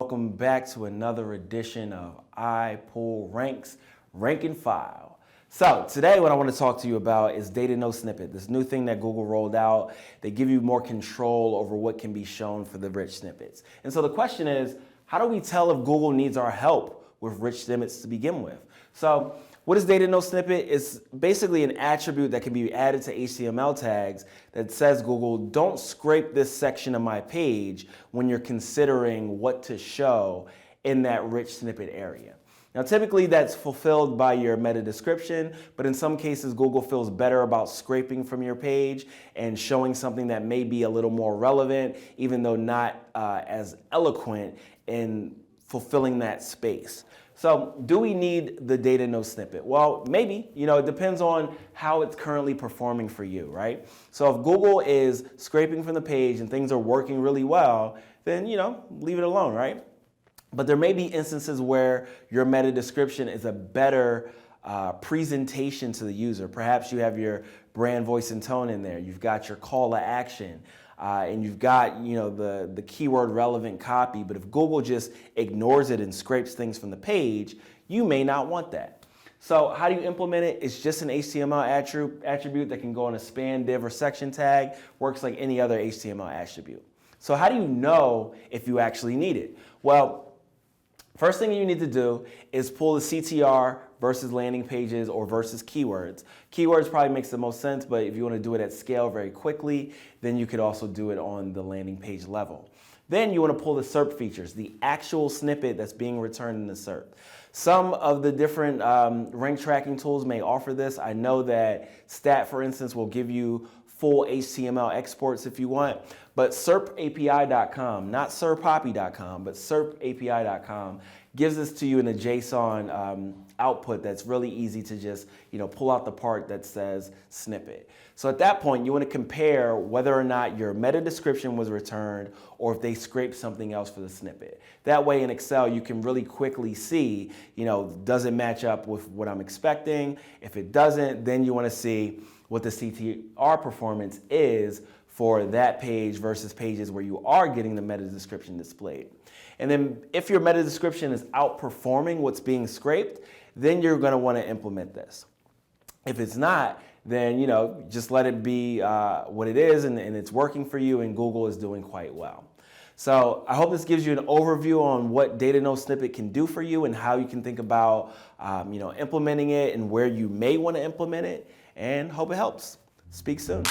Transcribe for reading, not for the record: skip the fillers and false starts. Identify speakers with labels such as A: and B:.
A: welcome back to another edition of iPullRank's Rank and File. So today what I want to talk to you about is data-nosnippet, this new thing that Google rolled out. They give you more control over what can be shown for the rich snippets. And so the question is, how do we tell if Google needs our help with rich snippets to begin with? So what is data-nosnippet? It's basically an attribute that can be added to HTML tags that says, Google, don't scrape this section of my page when you're considering what to show in that rich snippet area. Now, typically that's fulfilled by your meta description, but in some cases, Google feels better about scraping from your page and showing something that may be a little more relevant, even though not as eloquent in fulfilling that space. So do we need the data-nosnippet? Well, maybe. It depends on how it's currently performing for you, right? So if Google is scraping from the page and things are working really well, then, leave it alone, right? But there may be instances where your meta description is a better presentation to the user. Perhaps you have your brand, voice, and tone in there. You've got your call to action. And you've got, the keyword relevant copy, but if Google just ignores it and scrapes things from the page, you may not want that. So how do you implement it? It's just an HTML attribute that can go on a span, div, or section tag. Works like any other HTML attribute. So how do you know if you actually need it? Well, first thing you need to do is pull the CTR versus landing pages or versus keywords. Keywords probably makes the most sense, but if you want to do it at scale very quickly, then you could also do it on the landing page level. Then you want to pull the SERP features, the actual snippet that's being returned in the SERP. Some of the different rank tracking tools may offer this. I know that Stat, for instance, will give you full HTML exports if you want, but SERPAPI.com, not SERPAPI.com, but SERPAPI.com gives this to you in a JSON output that's really easy to just pull out the part that says snippet. So at that point, you want to compare whether or not your meta description was returned or if they scraped something else for the snippet. That way in Excel, you can really quickly see, does it match up with what I'm expecting? If it doesn't, then you want to see what the CTR performance is for that page versus pages where you are getting the meta description displayed. And then if your meta description is outperforming what's being scraped, then you're going to want to implement this. If it's not, then just let it be what it is, and it's working for you, and Google is doing quite well. So I hope this gives you an overview on what data-nosnippet can do for you and how you can think about implementing it and where you may want to implement it, and hope it helps. Speak soon.